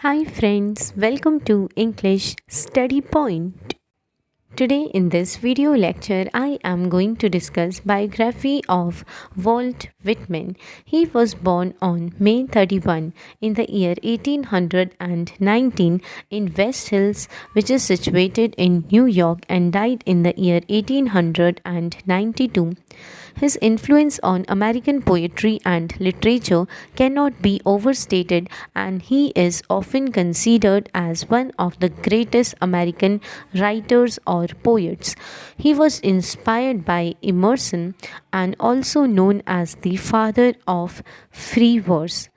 Hi friends, welcome to English Study Point. Today in this video lecture I am going to discuss biography of Walt Whitman. He was born on May 31 in the year 1819 in West Hills, which is situated in New York, and died in the year 1892. His influence on American poetry and literature cannot be overstated, and he is often considered as one of the greatest American writers or poets. He was inspired by Emerson and also known as the father of free verse.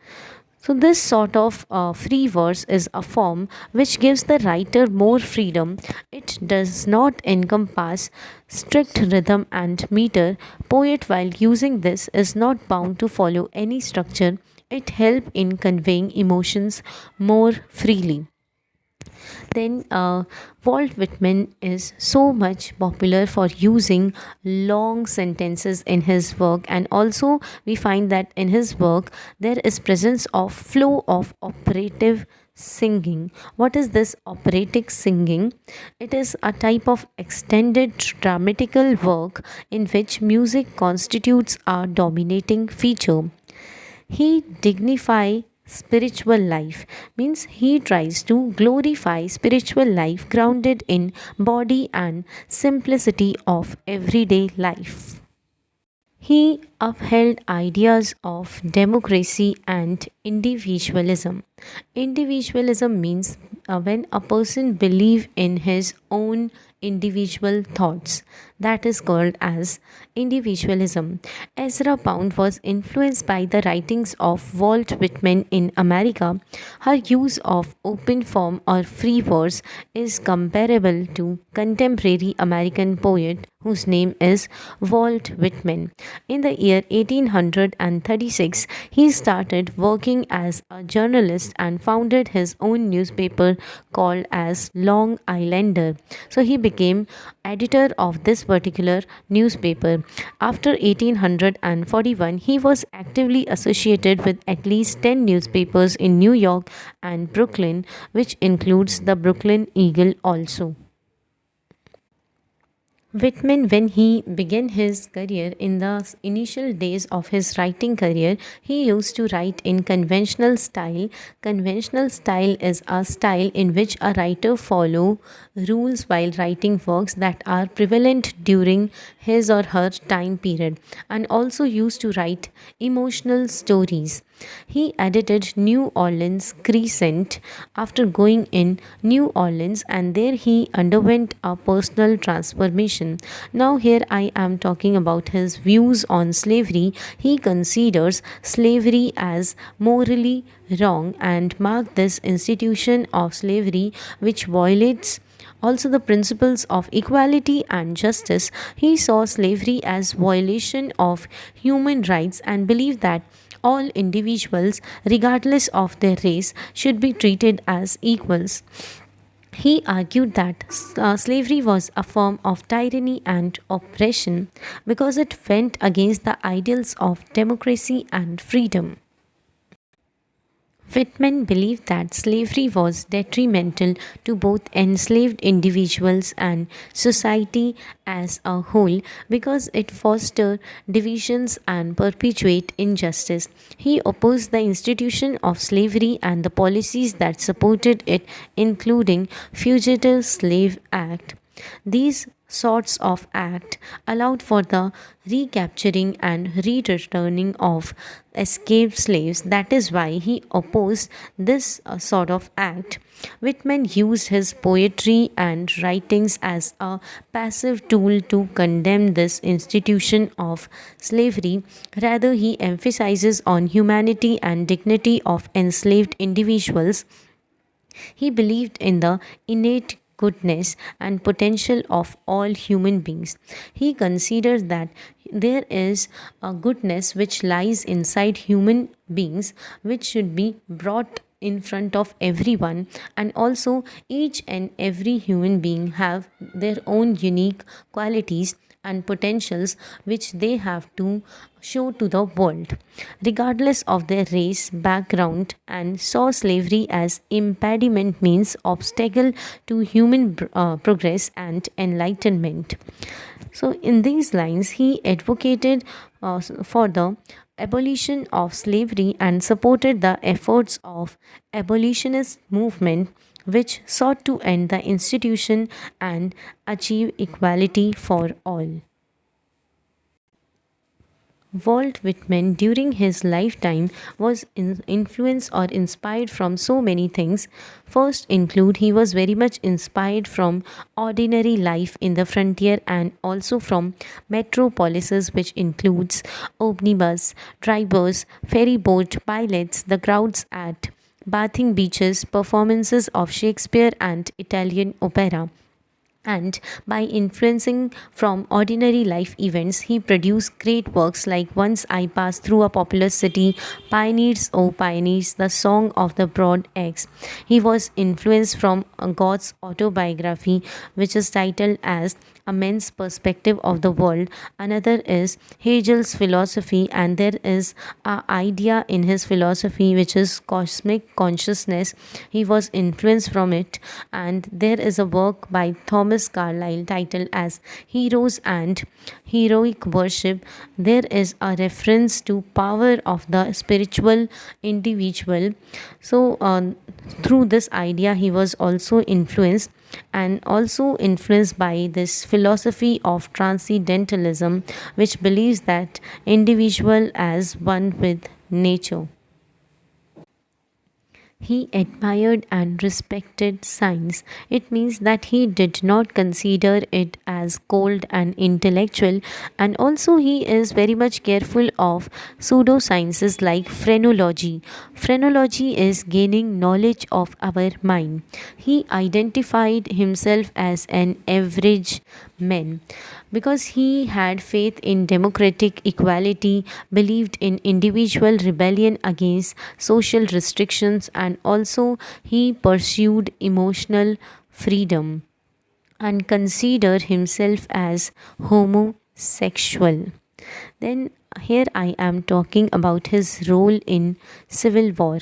So, this sort of free verse is a form which gives the writer more freedom. It does not encompass strict rhythm and meter. Poet, while using this, is not bound to follow any structure. It helps in conveying emotions more freely. Then Walt Whitman is so much popular for using long sentences in his work, and also we find that in his work there is presence of flow of operative singing. What is this operatic singing? It is a type of extended dramatical work in which music constitutes a dominating feature. He dignify spiritual life, means he tries to glorify spiritual life grounded in body and simplicity of everyday life. He upheld ideas of democracy and individualism. Individualism means when a person believes in his own individual thoughts. That is called as individualism. Ezra Pound was influenced by the writings of Walt Whitman in America. Her use of open form or free verse is comparable to contemporary American poet whose name is Walt Whitman. In the year 1836, he started working as a journalist and founded his own newspaper called as Long Islander. So he became editor of this particular newspaper. After 1841, he was actively associated with at least 10 newspapers in New York and Brooklyn, which includes the Brooklyn Eagle also. Whitman, when he began his career in the initial days of his writing career, he used to write in conventional style. Conventional style is a style in which a writer follow rules while writing works that are prevalent during his or her time period, and also used to write emotional stories. He edited New Orleans Crescent after going in New Orleans, and there he underwent a personal transformation. Now, here I am talking about his views on slavery. He considers slavery as morally wrong and marked this institution of slavery which violates also the principles of equality and justice. He saw slavery as violation of human rights and believed that all individuals, regardless of their race, should be treated as equals. He argued that slavery was a form of tyranny and oppression because it went against the ideals of democracy and freedom. Whitman believed that slavery was detrimental to both enslaved individuals and society as a whole because it fostered divisions and perpetuate injustice. He opposed the institution of slavery and the policies that supported it, including Fugitive Slave Act. These sorts of act allowed for the recapturing and returning of escaped slaves. That is why he opposed this sort of act. Whitman used his poetry and writings as a passive tool to condemn this institution of slavery. Rather, he emphasizes on humanity and dignity of enslaved individuals. He believed in the innate goodness and potential of all human beings. He considered that there is a goodness which lies inside human beings which should be brought in front of everyone, and also each and every human being have their own unique qualities and potentials which they have to show to the world, regardless of their race, background, and saw slavery as impediment means obstacle to human progress and enlightenment. So, in these lines, he advocated for the abolition of slavery and supported the efforts of abolitionist movement which sought to end the institution and achieve equality for all. Walt Whitman during his lifetime was influenced or inspired from so many things. First include he was very much inspired from ordinary life in the frontier and also from metropolises which includes omnibus, drivers, ferry boat pilots, the crowds at bathing beaches, performances of Shakespeare and Italian opera. And by influencing from ordinary life events, he produced great works like Once I Passed Through a Populous City, Pioneers, O Pioneers, The Song of the Broad Axe. He was influenced from God's autobiography, which is titled as A Man's Perspective of the World. Another is Hegel's philosophy, and there is an idea in his philosophy which is cosmic consciousness. He was influenced from it, and there is a work by Thomas Carlyle titled as Heroes and Heroic Worship. There is a reference to power of the spiritual individual. So through this idea he was also influenced, and also influenced by this philosophy of transcendentalism which believes that individual as one with nature. He admired and respected science. It means that he did not consider it as cold and intellectual, and also he is very much careful of pseudosciences like phrenology. Phrenology is gaining knowledge of our mind. He identified himself as an average man because he had faith in democratic equality, believed in individual rebellion against social restrictions, and also he pursued emotional freedom and considered himself as homosexual. Then here I am talking about his role in Civil War.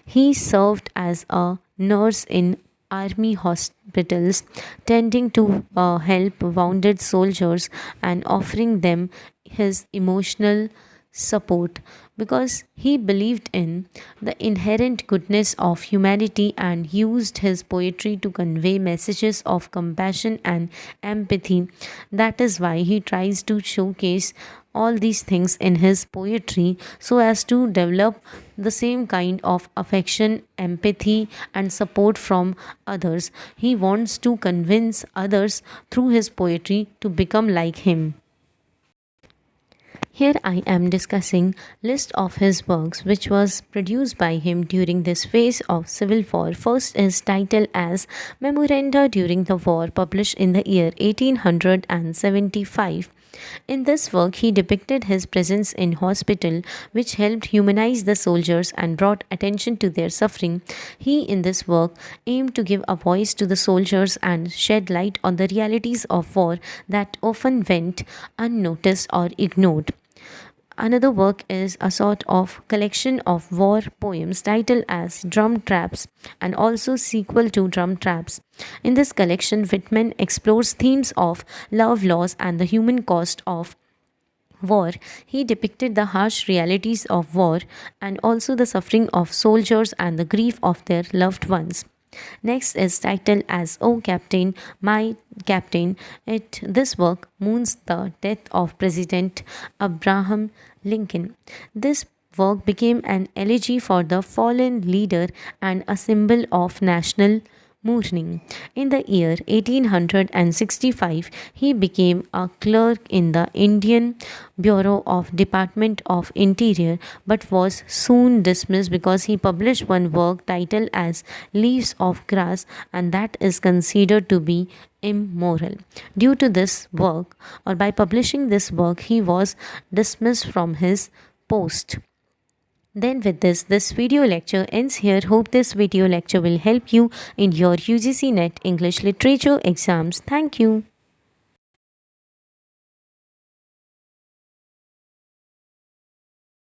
He served as a nurse in army hospitals, tending to help wounded soldiers and offering them his emotional support because he believed in the inherent goodness of humanity and used his poetry to convey messages of compassion and empathy. That is why he tries to showcase all these things in his poetry so as to develop the same kind of affection, empathy, and support from others. He wants to convince others through his poetry to become like him. Here I am discussing list of his works which was produced by him during this phase of civil war. First is titled as Memoranda During the War, published in the year 1875. In this work, he depicted his presence in hospital, which helped humanize the soldiers and brought attention to their suffering. He, in this work, aimed to give a voice to the soldiers and shed light on the realities of war that often went unnoticed or ignored. Another work is a sort of collection of war poems titled as Drum Traps and also sequel to Drum Traps. In this collection, Whitman explores themes of love, loss, and the human cost of war. He depicted the harsh realities of war and also the suffering of soldiers and the grief of their loved ones. Next is titled as Oh Captain, My Captain. This work mourns the death of President Abraham Lincoln. This work became an elegy for the fallen leader and a symbol of national mourning. In the year 1865, he became a clerk in the Indian Bureau of Department of Interior but was soon dismissed because he published one work titled as Leaves of Grass, and that is considered to be immoral. Due to this work, or by publishing this work, he was dismissed from his post. Then with this video lecture ends here. Hope this video lecture will help you in your UGC NET English Literature exams. Thank you.